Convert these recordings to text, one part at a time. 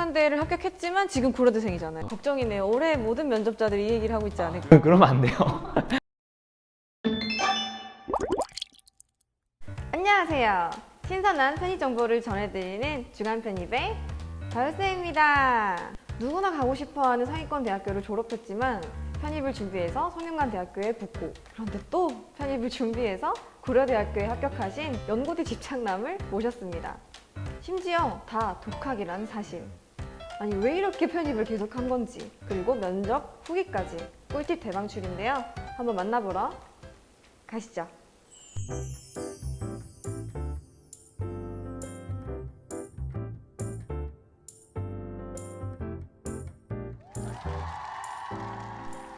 중앙대를 합격했지만 지금 고려대생이잖아요. 걱정이네요. 올해 모든 면접자들이 이 얘기를 하고 있지 않을까. 그러면 안 돼요. 안녕하세요. 신선한 편입 정보를 전해드리는 주간편입의 다효쌤입니다. 누구나 가고 싶어하는 상위권 대학교를 졸업했지만 편입을 준비해서 성균관대학교에 붙고, 그런데 또 편입을 준비해서 고려대학교에 합격하신 연고대 집착남을 모셨습니다. 심지어 다 독학이라는 사실. 아니 왜 이렇게 편입을 계속한 건지, 그리고 면접 후기까지 꿀팁 대방출인데요. 한번 만나보러 가시죠.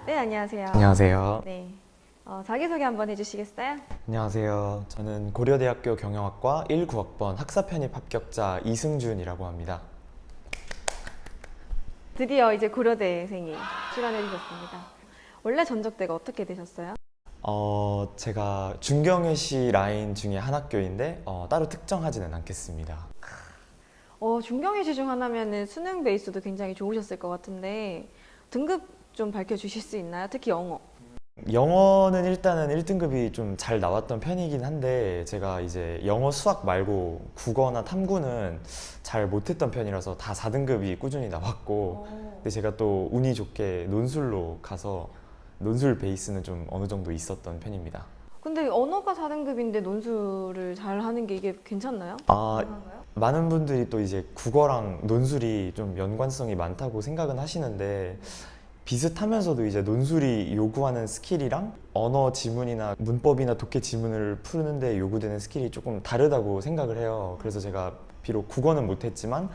네, 안녕하세요. 안녕하세요. 네, 자기소개 한번 해주시겠어요? 안녕하세요. 저는 고려대학교 경영학과 19학번 학사 편입 합격자 이승준이라고 합니다. 드디어 이제 고려대생이 출연해주셨습니다. 원래 전적대가 어떻게 되셨어요? 제가 중경외시 라인 중에 한 학교인데 따로 특정하지는 않겠습니다. 중경외시 중 하나면은 수능 베이스도 굉장히 좋으셨을 것 같은데 등급 좀 밝혀주실 수 있나요? 특히 영어. 영어는 일단은 1등급이 좀 잘 나왔던 편이긴 한데 제가 이제 영어 수학 말고 국어나 탐구는 잘 못했던 편이라서 다 4등급이 꾸준히 나왔고, 근데 제가 또 운이 좋게 논술로 가서 논술 베이스는 좀 어느 정도 있었던 편입니다. 근데 언어가 4등급인데 논술을 잘 하는 게 이게 괜찮나요? 아, 가능한가요? 많은 분들이 또 이제 국어랑 논술이 좀 연관성이 많다고 생각은 하시는데, 비슷하면서도 이제 논술이 요구하는 스킬이랑 언어 지문이나 문법이나 독해 지문을 푸는데 요구되는 스킬이 조금 다르다고 생각을 해요. 그래서 제가 비록 국어는 못했지만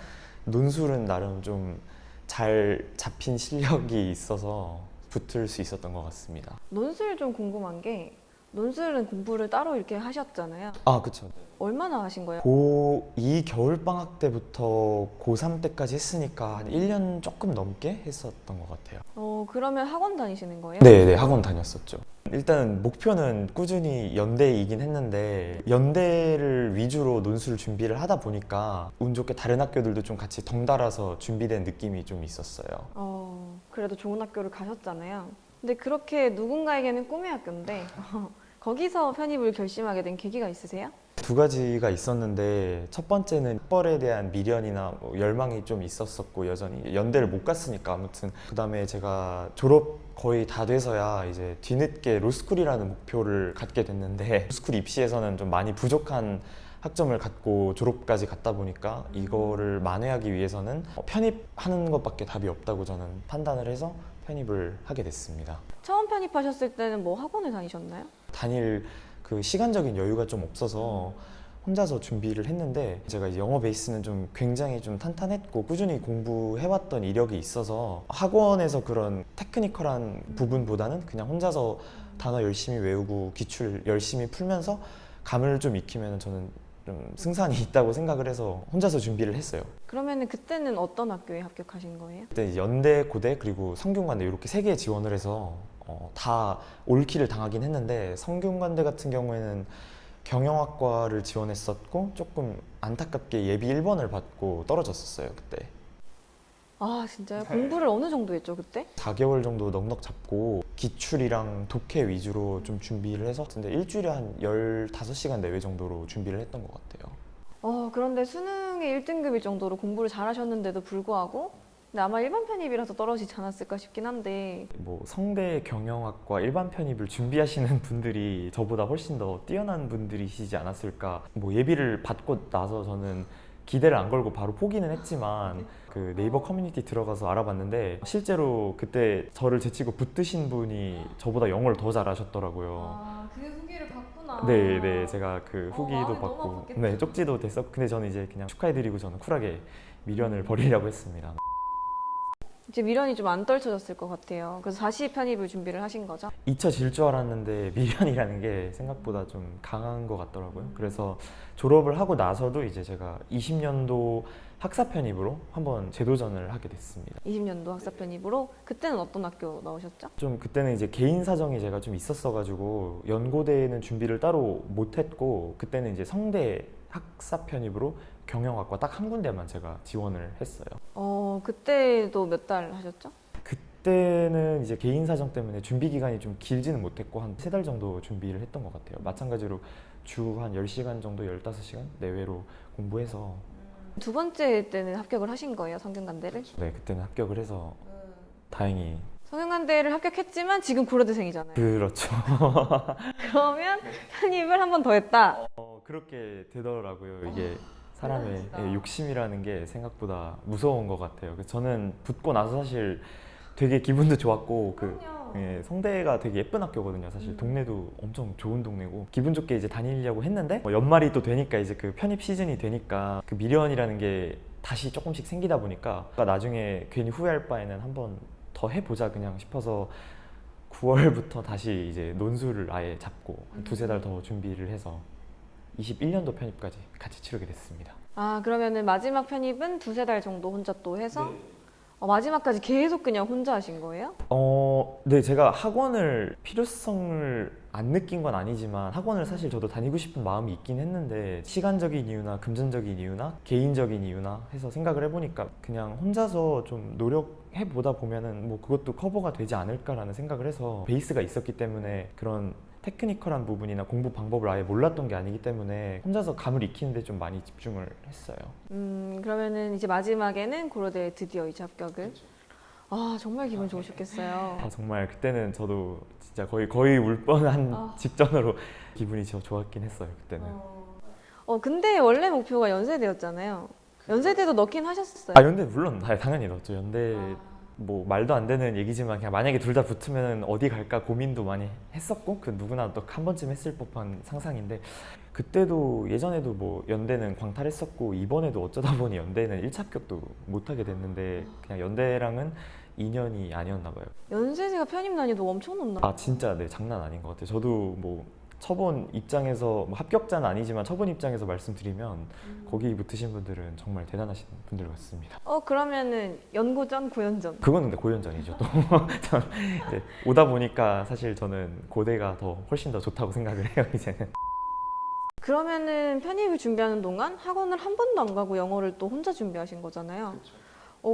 논술은 나름 좀 잘 잡힌 실력이 있어서 붙을 수 있었던 것 같습니다. 논술 좀 궁금한 게, 논술은 공부를 따로 이렇게 하셨잖아요. 아, 그쵸. 얼마나 하신 거예요? 고2 겨울방학 때부터 고3 때까지 했으니까 한 1년 조금 넘게 했었던 것 같아요. 그러면 학원 다니시는 거예요? 네, 학원 다녔었죠. 일단 목표는 꾸준히 연대이긴 했는데 연대를 위주로 논술 준비를 하다 보니까 운 좋게 다른 학교들도 좀 같이 덩달아서 준비된 느낌이 좀 있었어요. 그래도 좋은 학교를 가셨잖아요. 근데 그렇게 누군가에게는 꿈의 학교인데 거기서 편입을 결심하게 된 계기가 있으세요? 두 가지가 있었는데, 첫 번째는 학벌에 대한 미련이나 열망이 좀 있었었고, 여전히 연대를 못 갔으니까 아무튼. 그 다음에 제가 졸업 거의 다 돼서야 이제 뒤늦게 로스쿨이라는 목표를 갖게 됐는데, 로스쿨 입시에서는 좀 많이 부족한 학점을 갖고 졸업까지 갔다 보니까 이거를 만회하기 위해서는 편입하는 것밖에 답이 없다고 저는 판단을 해서 편입을 하게 됐습니다. 처음 편입하셨을 때는 뭐 학원을 다니셨나요? 다닐 그 시간적인 여유가 좀 없어서 혼자서 준비를 했는데, 제가 이제 영어 베이스는 좀 굉장히 좀 탄탄했고 꾸준히 공부해왔던 이력이 있어서 학원에서 그런 테크니컬한 부분보다는 그냥 혼자서 단어 열심히 외우고 기출 열심히 풀면서 감을 좀 익히면 저는 좀 승산이 있다고 생각을 해서 혼자서 준비를 했어요. 그러면은 그때는 어떤 학교에 합격하신 거예요? 그때 이제 연대, 고대, 그리고 성균관대 이렇게 세 개 지원을 해서 다 올킬을 당하긴 했는데, 성균관대 같은 경우에는 경영학과를 지원했었고 조금 안타깝게 예비 1번을 받고 떨어졌었어요 그때. 아 진짜요? 공부를 어느 정도 했죠 그때? 4개월 정도 넉넉 잡고 기출이랑 독해 위주로 좀 준비를 해서, 근데 일주일에 한 15시간 내외 정도로 준비를 했던 것 같아요. 그런데 수능에 1등급일 정도로 공부를 잘하셨는데도 불구하고, 근데 아마 일반 편입이라서 떨어지지 않았을까 싶긴 한데. 뭐 성대 경영학과 일반 편입을 준비하시는 분들이 저보다 훨씬 더 뛰어난 분들이시지 않았을까. 뭐 예비를 받고 나서 저는 기대를 안 걸고 바로 포기는 했지만 그 네이버 커뮤니티 들어가서 알아봤는데 실제로 그때 저를 제치고 붙으신 분이 저보다 영어를 더 잘하셨더라고요. 그 후기를 봤구나. 네, 제가 그 후기도 마음이 너무 받고 아팠겠다. 네, 쪽지도 됐었고, 근데 저는 이제 그냥 축하해드리고 저는 쿨하게 미련을 버리려고 했습니다. 이제 미련이 좀 안 떨쳐졌을 것 같아요. 그래서 다시 편입을 준비를 하신 거죠? 잊혀질 줄 알았는데 미련이라는 게 생각보다 좀 강한 것 같더라고요. 그래서 졸업을 하고 나서도 이제 제가 20년도 학사 편입으로 한번 재도전을 하게 됐습니다. 20년도 학사 편입으로. 그때는 어떤 학교 나오셨죠? 좀 그때는 이제 개인 사정이 제가 좀 있었어가지고 연고대는 준비를 따로 못했고, 그때는 이제 성대 학사 편입으로 경영학과 딱 한 군데만 제가 지원을 했어요. 그때도 몇 달 하셨죠? 그때는 이제 개인 사정 때문에 준비 기간이 좀 길지는 못했고 한 3달 정도 준비를 했던 것 같아요. 마찬가지로 주 한 10시간 정도 15시간 내외로 공부해서 두 번째 때는 합격을 하신 거예요, 성균관대를? 네, 그때는 합격을 해서 다행히 성균관대를 합격했지만 지금 고려대생이잖아요. 그렇죠. 그러면 편입을 한 번 더 했다. 그렇게 되더라고요. 이게 사람의 대단하시다. 욕심이라는 게 생각보다 무서운 것 같아요. 그래서 저는 붙고 나서 사실 되게 기분도 좋았고 성대가 되게 예쁜 학교거든요. 사실 동네도 엄청 좋은 동네고 기분 좋게 이제 다니려고 했는데 연말이 또 되니까 이제 그 편입 시즌이 되니까 그 미련이라는 게 다시 조금씩 생기다 보니까 나중에 괜히 후회할 바에는 한번 더 해보자 그냥 싶어서 9월부터 다시 이제 논술을 아예 잡고 한 2~3달 더 준비를 해서 21년도 편입까지 같이 치르게 됐습니다. 그러면은 마지막 편입은 2~3달 정도 혼자 또 해서 마지막까지 계속 그냥 혼자 하신 거예요? 네, 제가 학원을 필요성을 안 느낀 건 아니지만 학원을 사실 저도 다니고 싶은 마음이 있긴 했는데 시간적인 이유나 금전적인 이유나 개인적인 이유나 해서 생각을 해보니까 그냥 혼자서 좀 노력해보다 보면은 뭐 그것도 커버가 되지 않을까라는 생각을 해서 베이스가 있었기 때문에 그런 테크니컬한 부분이나 공부 방법을 아예 몰랐던 게 아니기 때문에 혼자서 감을 익히는데 좀 많이 집중을 했어요. 그러면은 이제 마지막에는 고려대에 드디어 이제 합격을. 정말 기분 좋으셨겠어요. 정말 그때는 저도 진짜 거의 울 뻔한 직전으로 기분이 좋았긴 했어요. 그때는. 근데 원래 목표가 연세대였잖아요. 연세대도 넣긴 하셨어요. 연대 물론 당연히 넣었죠. 연대 뭐 말도 안 되는 얘기지만 그냥 만약에 둘 다 붙으면 어디 갈까 고민도 많이 했었고 그 누구나 또 한 번쯤 했을 법한 상상인데 그때도 예전에도 뭐 연대는 광탈했었고 이번에도 어쩌다 보니 연대는 1차 합격도 못하게 됐는데 그냥 연대랑은 인연이 아니었나 봐요. 연세대가 편입 난이도 엄청 높나? 진짜 네, 장난 아닌 것 같아요. 저도 뭐 처본 입장에서 뭐 합격자는 아니지만 처본 입장에서 말씀드리면 거기 붙으신 분들은 정말 대단하신 분들 같습니다. 그러면은 연고전, 고연전. 그건 근데 고연전이죠. 또 이제 오다 보니까 사실 저는 고대가 훨씬 더 좋다고 생각을 해요. 이제는. 그러면은 편입을 준비하는 동안 학원을 한 번도 안 가고 영어를 또 혼자 준비하신 거잖아요.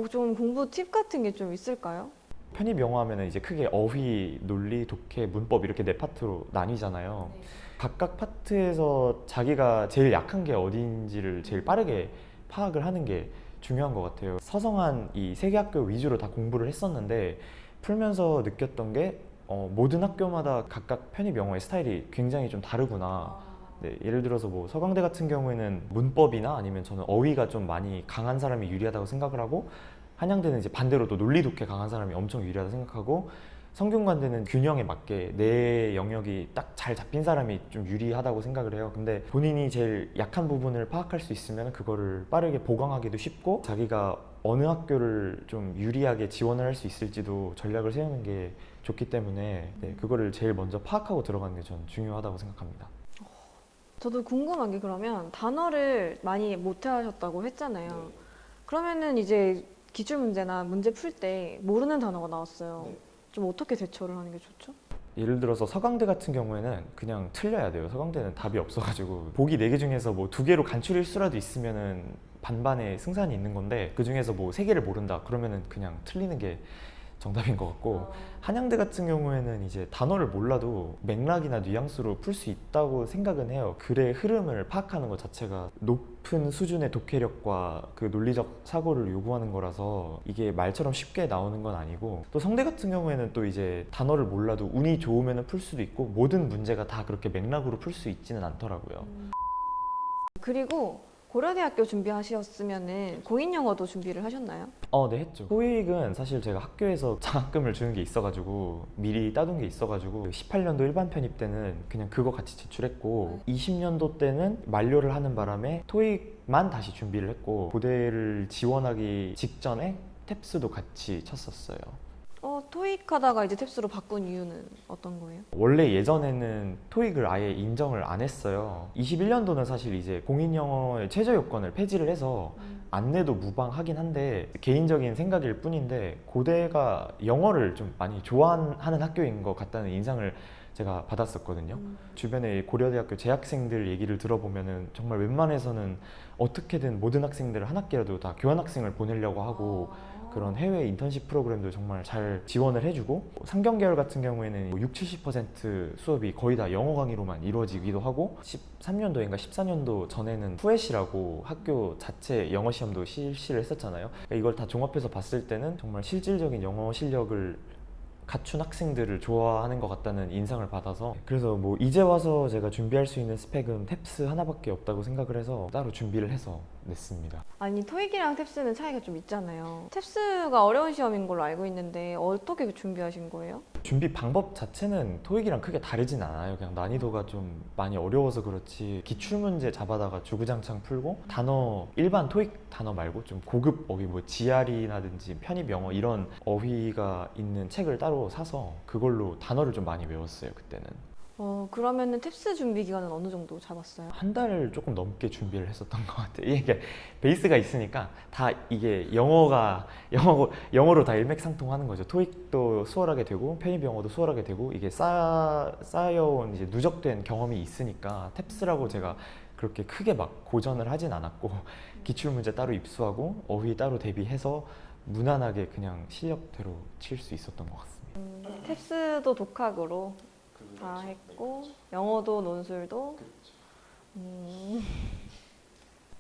좀 공부 팁 같은 게 좀 있을까요? 편입 영어 하면은 이제 크게 어휘, 논리, 독해, 문법 이렇게 4파트로 나뉘잖아요. 각각 파트에서 자기가 제일 약한 게 어디인지를 제일 빠르게 파악을 하는 게 중요한 것 같아요. 서성한 이 3개 학교 위주로 다 공부를 했었는데 풀면서 느꼈던 게 모든 학교마다 각각 편입 영어의 스타일이 굉장히 좀 다르구나. 네, 예를 들어서 뭐 서강대 같은 경우에는 문법이나 아니면 저는 어휘가 좀 많이 강한 사람이 유리하다고 생각을 하고 한양대는 이제 반대로 또 논리 독해 강한 사람이 엄청 유리하다고 생각하고 성균관대는 균형에 맞게 내 영역이 딱 잘 잡힌 사람이 좀 유리하다고 생각을 해요. 근데 본인이 제일 약한 부분을 파악할 수 있으면 그거를 빠르게 보강하기도 쉽고 자기가 어느 학교를 좀 유리하게 지원을 할 수 있을지도 전략을 세우는 게 좋기 때문에 그거를 제일 먼저 파악하고 들어가는 게 전 중요하다고 생각합니다. 저도 궁금한 게 그러면 단어를 많이 못하셨다고 했잖아요. 그러면은 이제 기출문제나 문제 풀 때 모르는 단어가 나왔어요. 좀 어떻게 대처를 하는 게 좋죠? 예를 들어서 서강대 같은 경우에는 그냥 틀려야 돼요. 서강대는 답이 없어가지고 보기 4개 중에서 뭐 2개로 간출일수라도 있으면은 반반의 승산이 있는 건데 그 중에서 뭐 3개를 모른다 그러면은 그냥 틀리는 게 정답인 것 같고 한양대 같은 경우에는 이제 단어를 몰라도 맥락이나 뉘앙스로 풀 수 있다고 생각은 해요. 글의 흐름을 파악하는 것 자체가 높은 수준의 독해력과 그 논리적 사고를 요구하는 거라서 이게 말처럼 쉽게 나오는 건 아니고 또 성대 같은 경우에는 또 이제 단어를 몰라도 운이 좋으면 풀 수도 있고 모든 문제가 다 그렇게 맥락으로 풀 수 있지는 않더라고요. 그리고 고려대학교 준비하셨으면은 공인영어도 준비를 하셨나요? 네, 했죠. 토익은 사실 제가 학교에서 장학금을 주는 게 있어가지고 미리 따둔 게 있어가지고 18년도 일반 편입 때는 그냥 그거 같이 제출했고 20년도 때는 만료를 하는 바람에 토익만 다시 준비를 했고 고대를 지원하기 직전에 탭스도 같이 쳤었어요. 토익 하다가 이제 탭스로 바꾼 이유는 어떤 거예요? 원래 예전에는 토익을 아예 인정을 안 했어요. 21년도는 사실 이제 공인영어의 최저 요건을 폐지를 해서 안 내도 무방하긴 한데 개인적인 생각일 뿐인데 고대가 영어를 좀 많이 좋아하는 학교인 것 같다는 인상을 제가 받았었거든요. 주변에 고려대학교 재학생들 얘기를 들어보면은 정말 웬만해서는 어떻게든 모든 학생들을 한 학기라도 다 교환학생을 보내려고 하고 그런 해외 인턴십 프로그램도 정말 잘 지원을 해주고 상경계열 같은 경우에는 60-70% 수업이 거의 다 영어 강의로만 이루어지기도 하고 13년도인가 14년도 전에는 푸엣이라고 학교 자체 영어 시험도 실시를 했었잖아요. 그러니까 이걸 다 종합해서 봤을 때는 정말 실질적인 영어 실력을 갖춘 학생들을 좋아하는 것 같다는 인상을 받아서 그래서 뭐 이제 와서 제가 준비할 수 있는 스펙은 탭스 하나밖에 없다고 생각을 해서 따로 준비를 해서 냈습니다. 아니 토익이랑 탭스는 차이가 좀 있잖아요. 탭스가 어려운 시험인 걸로 알고 있는데 어떻게 준비하신 거예요? 준비 방법 자체는 토익이랑 크게 다르진 않아요. 그냥 난이도가 좀 많이 어려워서 그렇지 기출문제 잡아다가 주구장창 풀고 단어 일반 토익 단어 말고 좀 고급 어휘 뭐 GRE라든지 편입 영어 이런 어휘가 있는 책을 따로 사서 그걸로 단어를 좀 많이 외웠어요. 그때는 그러면은 탭스 준비 기간은 어느 정도 잡았어요? 한 달 조금 넘게 준비를 했었던 것 같아요. 이게 베이스가 있으니까 다 이게 영어로 다 일맥상통하는 거죠. 토익도 수월하게 되고 편입 영어도 수월하게 되고 이게 쌓여온 이제 누적된 경험이 있으니까 탭스라고 제가 그렇게 크게 막 고전을 하진 않았고 기출 문제 따로 입수하고 어휘 따로 대비해서 무난하게 그냥 실력대로 칠 수 있었던 것 같습니다. 탭스도 독학으로 다 했고 영어도 논술도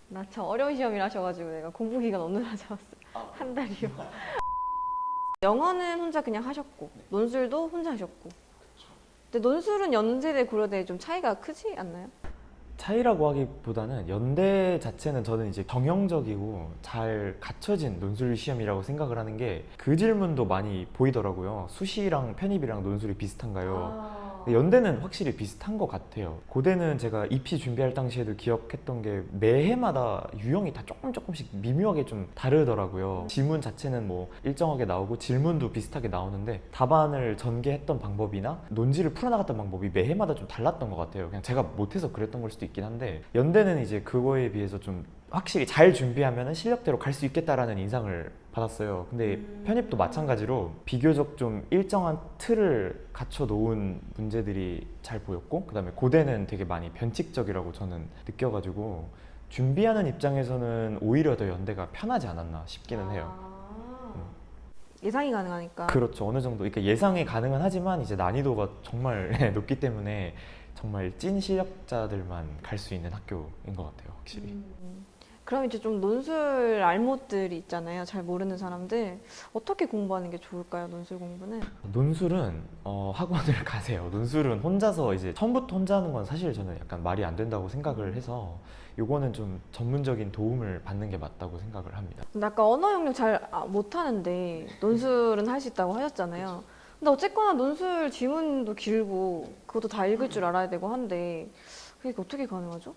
나 참 어려운 시험이라 하셔가지고 내가 공부 기간 어느 날 잡았어요. 한 달이요. 영어는 혼자 그냥 하셨고 논술도 혼자 하셨고 근데 논술은 연세대 고려대 좀 차이가 크지 않나요? 차이라고 하기보다는 연대 자체는 저는 이제 정형적이고 잘 갖춰진 논술 시험이라고 생각을 하는 게 그 질문도 많이 보이더라고요. 수시랑 편입이랑 논술이 비슷한가요? 근데 연대는 확실히 비슷한 것 같아요. 고대는 제가 입시 준비할 당시에도 기억했던 게 매해마다 유형이 다 조금씩 미묘하게 좀 다르더라고요. 지문 자체는 뭐 일정하게 나오고 질문도 비슷하게 나오는데 답안을 전개했던 방법이나 논지를 풀어나갔던 방법이 매해마다 좀 달랐던 것 같아요. 그냥 제가 못해서 그랬던 걸 수도 있긴 한데 연대는 이제 그거에 비해서 좀 확실히 잘 준비하면 실력대로 갈 수 있겠다라는 인상을 받았어요. 근데 편입도 마찬가지로 비교적 좀 일정한 틀을 갖춰 놓은 문제들이 잘 보였고 그다음에 고대는 되게 많이 변칙적이라고 저는 느껴가지고 준비하는 입장에서는 오히려 더 연대가 편하지 않았나 싶기는 해요. 예상이 가능하니까. 그렇죠. 어느 정도 그러니까 예상이 가능은 하지만 이제 난이도가 정말 높기 때문에 정말 찐 실력자들만 갈 수 있는 학교인 것 같아요. 확실히. 그럼 이제 좀 논술 알못들이 있잖아요. 잘 모르는 사람들 어떻게 공부하는 게 좋을까요? 논술 공부는? 논술은 학원을 가세요. 논술은 혼자서 이제 처음부터 혼자 하는 건 사실 저는 약간 말이 안 된다고 생각을 해서 요거는 좀 전문적인 도움을 받는 게 맞다고 생각을 합니다. 근데 아까 언어 영역 잘 못하는데 논술은 할 수 있다고 하셨잖아요. 근데 어쨌거나 논술 지문도 길고 그것도 다 읽을 줄 알아야 되고 한데 그게 어떻게 가능하죠?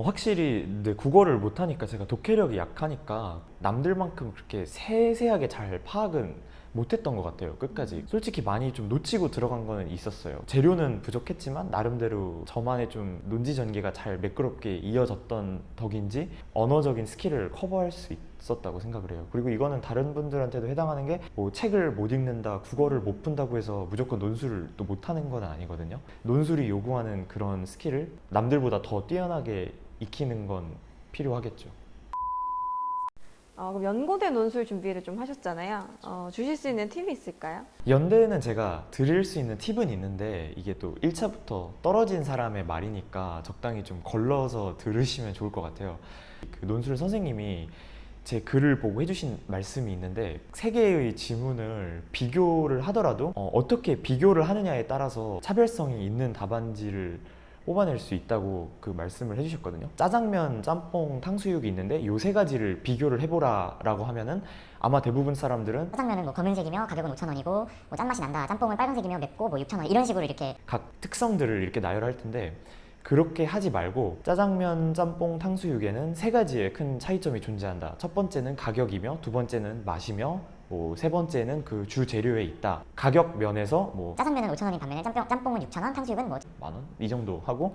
확실히 네, 국어를 못하니까 제가 독해력이 약하니까 남들만큼 그렇게 세세하게 잘 파악은 못했던 것 같아요. 끝까지 솔직히 많이 좀 놓치고 들어간 거는 있었어요. 재료는 부족했지만 나름대로 저만의 좀 논지 전개가 잘 매끄럽게 이어졌던 덕인지 언어적인 스킬을 커버할 수 있었다고 생각을 해요. 그리고 이거는 다른 분들한테도 해당하는 게 뭐 책을 못 읽는다, 국어를 못 푼다고 해서 무조건 논술을 또 못하는 건 아니거든요. 논술이 요구하는 그런 스킬을 남들보다 더 뛰어나게 익히는 건 필요하겠죠. 그럼 연고대 논술 준비를 좀 하셨잖아요. 주실 수 있는 팁이 있을까요? 연대는 제가 드릴 수 있는 팁은 있는데 이게 또 1차부터 떨어진 사람의 말이니까 적당히 좀 걸러서 들으시면 좋을 것 같아요. 그 논술 선생님이 제 글을 보고 해주신 말씀이 있는데 세 개의 지문을 비교를 하더라도 어떻게 비교를 하느냐에 따라서 차별성이 있는 답안지를 뽑아낼 수 있다고 그 말씀을 해주셨거든요. 짜장면, 짬뽕, 탕수육이 있는데 요 세 가지를 비교를 해보라 라고 하면은 아마 대부분 사람들은 짜장면은 뭐 검은색이며 가격은 5,000원이고 뭐 짠맛이 난다. 짬뽕은 빨간색이며 맵고 뭐 6,000원 이런 식으로 이렇게 각 특성들을 이렇게 나열할 텐데 그렇게 하지 말고 짜장면, 짬뽕, 탕수육에는 세 가지의 큰 차이점이 존재한다. 첫 번째는 가격이며 두 번째는 맛이며 뭐 세 번째는 그 주 재료에 있다. 가격 면에서 뭐 짜장면은 5,000원인 반면에 짬뽕은 6,000원, 탕수육은 뭐 10,000원 이 정도 하고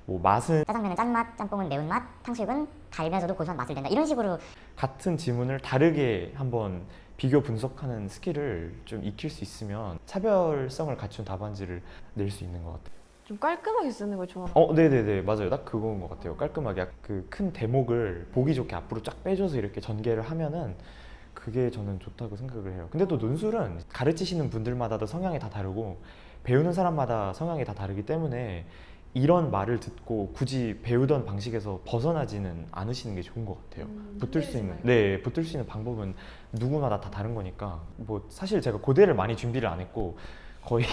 뭐 맛은 짜장면은 짠맛, 짬뽕은 매운맛, 탕수육은 달면서도 고소한 맛을 낸다. 이런 식으로 같은 지문을 다르게 한번 비교 분석하는 스킬을 좀 익힐 수 있으면 차별성을 갖춘 답안지를 낼 수 있는 것 같아요. 좀 깔끔하게 쓰는 걸 좋아하는 네네네, 맞아요. 딱 그거인 것 같아요. 깔끔하게 그 큰 대목을 보기 좋게 앞으로 쫙 빼줘서 이렇게 전개를 하면은 그게 저는 좋다고 생각을 해요. 근데 또 논술은 가르치시는 분들마다도 성향이 다 다르고 배우는 사람마다 성향이 다 다르기 때문에 이런 말을 듣고 굳이 배우던 방식에서 벗어나지는 않으시는 게 좋은 것 같아요. 붙을 수 있는, 네, 붙을 수 있는 방법은 누구마다 다 다른 거니까. 뭐 사실 제가 고대를 많이 준비를 안 했고 거의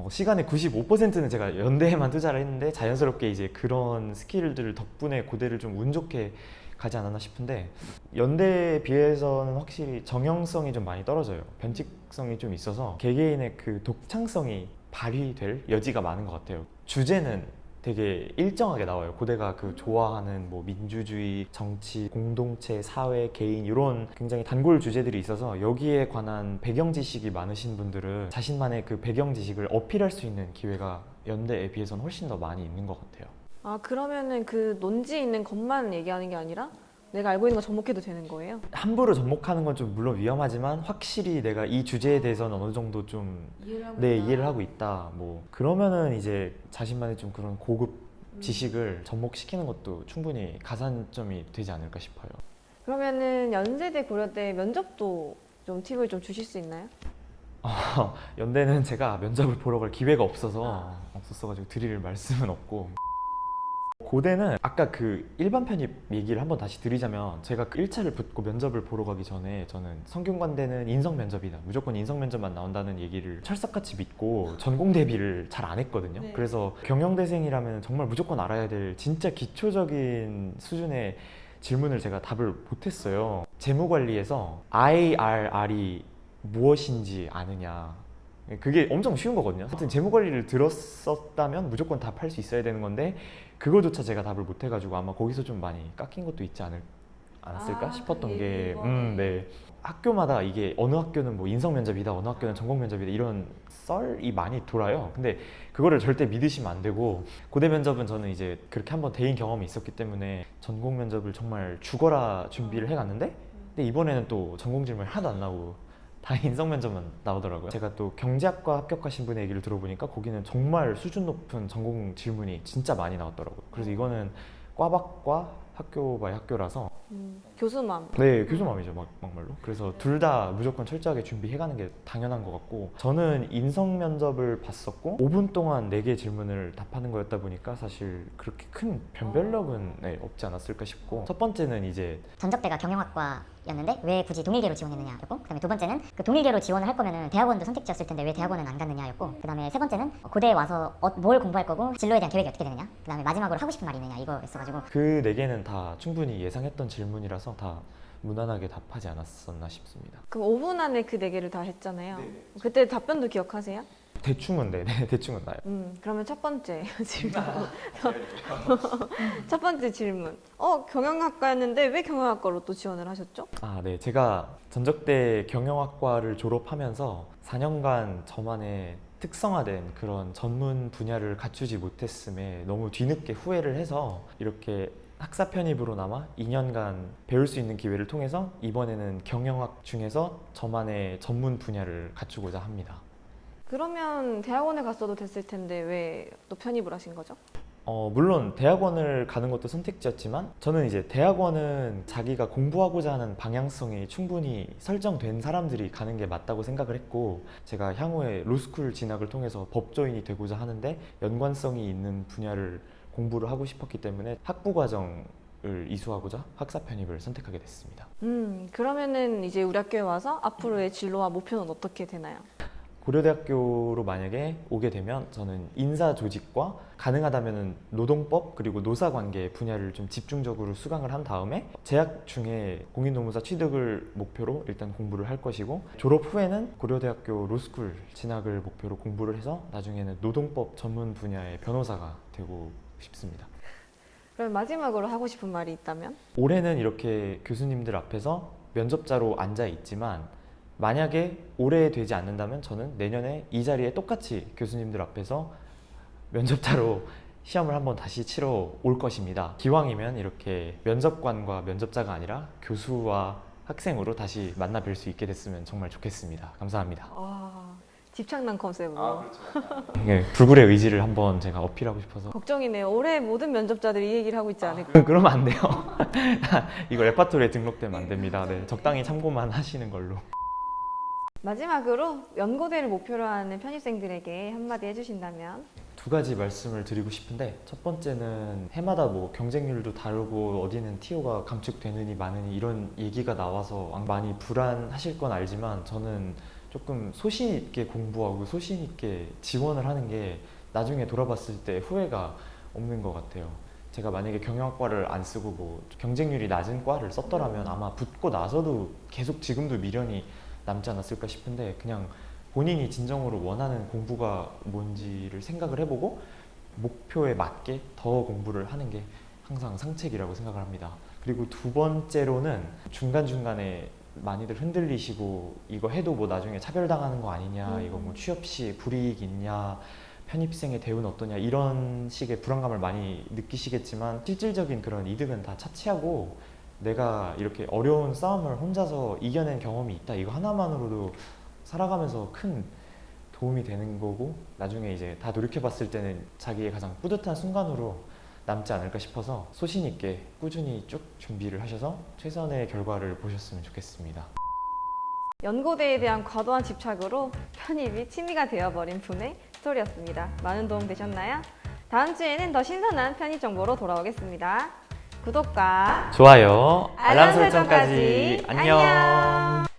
시간의 95%는 제가 연대에만 투자를 했는데 자연스럽게 이제 그런 스킬들 덕분에 고대를 좀 운 좋게 가지 않았나 싶은데, 연대에 비해서는 확실히 정형성이 좀 많이 떨어져요. 변칙성이 좀 있어서 개개인의 그 독창성이 발휘될 여지가 많은 것 같아요. 주제는 되게 일정하게 나와요. 고대가 그 좋아하는 뭐 민주주의, 정치, 공동체, 사회, 개인 이런 굉장히 단골 주제들이 있어서 여기에 관한 배경 지식이 많으신 분들은 자신만의 그 배경 지식을 어필할 수 있는 기회가 연대에 비해서는 훨씬 더 많이 있는 것 같아요. 아, 그러면은 그 논지 있는 것만 얘기하는 게 아니라 내가 알고 있는 거 접목해도 되는 거예요? 함부로 접목하는 건 좀 물론 위험하지만 확실히 내가 이 주제에 대해서는 어느 정도 좀 이해를 하고 있다. 뭐 그러면은 이제 자신만의 좀 그런 고급 지식을 접목시키는 것도 충분히 가산점이 되지 않을까 싶어요. 그러면은 연세대 고려대 면접도 좀 팁을 좀 주실 수 있나요? 연대는 제가 면접을 보러 갈 기회가 없었어가지고 드릴 말씀은 없고, 고대는 아까 그 일반 편입 얘기를 한번 다시 드리자면 제가 그 1차를 붙고 면접을 보러 가기 전에 저는 성균관대는 인성 면접이다, 무조건 인성 면접만 나온다는 얘기를 철석같이 믿고 전공 대비를 잘 안 했거든요. 네. 그래서 경영대생이라면 정말 무조건 알아야 될 진짜 기초적인 수준의 질문을 제가 답을 못했어요. 재무관리에서 IRR이 무엇인지 아느냐, 그게 엄청 쉬운 거거든요. 하여튼 재무관리를 들었었다면 무조건 답할 수 있어야 되는 건데 그거조차 제가 답을 못해가지고 아마 거기서 좀 많이 깎인 것도 있지 않았을까 싶었던 게, 네. 학교마다 이게 어느 학교는 뭐 인성 면접이다, 어느 학교는 전공 면접이다 이런 썰이 많이 돌아요. 근데 그거를 절대 믿으시면 안 되고, 고대 면접은 저는 이제 그렇게 한번 대인 경험이 있었기 때문에 전공 면접을 정말 죽어라 준비를 해갔는데, 근데 이번에는 또 전공 질문 하나도 안 나오고 다 인성 면접만 나오더라고요. 제가 또 경제학과 합격하신 분의 얘기를 들어보니까 거기는 정말 수준 높은 전공 질문이 진짜 많이 나왔더라고요. 그래서 이거는 과박과 학교 바이 학교라서 교수맘. 네, 교수맘이죠, 막말로. 그래서 둘 다 무조건 철저하게 준비해가는 게 당연한 것 같고, 저는 인성 면접을 봤었고 5분 동안 4개 질문을 답하는 거였다 보니까 사실 그렇게 큰 변별력은 없지 않았을까 싶고, 첫 번째는 이제 전적대가 경영학과였는데 왜 굳이 동일계로 지원했느냐였고, 그다음에 두 번째는 그 동일계로 지원을 할 거면은 대학원도 선택지였을 텐데 왜 대학원은 안 갔느냐였고, 그다음에 세 번째는 고대에 와서 뭘 공부할 거고 진로에 대한 계획이 어떻게 되느냐, 그다음에 마지막으로 하고 싶은 말이 있느냐, 이거였어가지고 그 4개는 다 충분히 예상했던 질문이라서 다 무난하게 답하지 않았었나 싶습니다. 그럼 5분 안에 그 4개를 다 했잖아요. 그때 답변도 기억하세요? 대충은 대충은 나요. 그러면 첫 번째 질문. 첫 번째 질문. 경영학과였는데 왜 경영학과로 또 지원을 하셨죠? 네. 제가 전적대 경영학과를 졸업하면서 4년간 저만의 특성화된 그런 전문 분야를 갖추지 못했음에 너무 뒤늦게 후회를 해서 이렇게 학사 편입으로나마 2년간 배울 수 있는 기회를 통해서 이번에는 경영학 중에서 저만의 전문 분야를 갖추고자 합니다. 그러면 대학원에 갔어도 됐을 텐데 왜 또 편입을 하신 거죠? 물론 대학원을 가는 것도 선택지였지만 저는 이제 대학원은 자기가 공부하고자 하는 방향성이 충분히 설정된 사람들이 가는 게 맞다고 생각을 했고, 제가 향후에 로스쿨 진학을 통해서 법조인이 되고자 하는데 연관성이 있는 분야를 공부를 하고 싶었기 때문에 학부 과정을 이수하고자 학사 편입을 선택하게 됐습니다. 그러면은 이제 우리 학교에 와서 앞으로의 진로와 목표는 어떻게 되나요? 고려대학교로 만약에 오게 되면 저는 인사조직과 가능하다면 노동법 그리고 노사관계 분야를 좀 집중적으로 수강을 한 다음에 재학 중에 공인노무사 취득을 목표로 일단 공부를 할 것이고, 졸업 후에는 고려대학교 로스쿨 진학을 목표로 공부를 해서 나중에는 노동법 전문 분야의 변호사가 되고 싶습니다. 그럼 마지막으로 하고 싶은 말이 있다면? 올해는 이렇게 교수님들 앞에서 면접자로 앉아 있지만 만약에 올해 되지 않는다면 저는 내년에 이 자리에 똑같이 교수님들 앞에서 면접자로 시험을 한번 다시 치러 올 것입니다. 기왕이면 이렇게 면접관과 면접자가 아니라 교수와 학생으로 다시 만나 뵐 수 있게 됐으면 정말 좋겠습니다. 감사합니다. 집착난 컨셉으로. 이게 불굴의 의지를 한번 제가 어필하고 싶어서 걱정이네요. 올해 모든 면접자들이 이 얘기를 하고 있지 않을까. 그러면 안 돼요. 이거 레파토리에 등록되면 안 됩니다. 네, 적당히 참고만 하시는 걸로. 마지막으로 연고대를 목표로 하는 편입생들에게 한마디 해주신다면? 두 가지 말씀을 드리고 싶은데 첫 번째는 해마다 뭐 경쟁률도 다르고 어디는 TO가 감축되느니 마느니 이런 얘기가 나와서 많이 불안하실 건 알지만 저는 조금 소신 있게 공부하고 소신 있게 지원을 하는 게 나중에 돌아봤을 때 후회가 없는 것 같아요. 제가 만약에 경영학과를 안 쓰고 뭐 경쟁률이 낮은 과를 썼더라면 아마 붙고 나서도 계속 지금도 미련이 남지 않았을까 싶은데 그냥 본인이 진정으로 원하는 공부가 뭔지를 생각을 해보고 목표에 맞게 더 공부를 하는 게 항상 상책이라고 생각을 합니다. 그리고 두 번째로는 중간중간에 많이들 흔들리시고 이거 해도 뭐 나중에 차별당하는 거 아니냐, 이거 뭐 취업 시 불이익 있냐, 편입생의 대우는 어떠냐 이런 식의 불안감을 많이 느끼시겠지만 실질적인 그런 이득은 다 차치하고 내가 이렇게 어려운 싸움을 혼자서 이겨낸 경험이 있다, 이거 하나만으로도 살아가면서 큰 도움이 되는 거고 나중에 이제 다 돌이켜봤을 때는 자기의 가장 뿌듯한 순간으로 남지 않을까 싶어서 소신 있게 꾸준히 쭉 준비를 하셔서 최선의 결과를 보셨으면 좋겠습니다. 연고대에 대한 과도한 집착으로 편입이 취미가 되어버린 분의 스토리였습니다. 많은 도움 되셨나요? 다음 주에는 더 신선한 편입 정보로 돌아오겠습니다. 구독과 좋아요, 알람 설정까지. 안녕.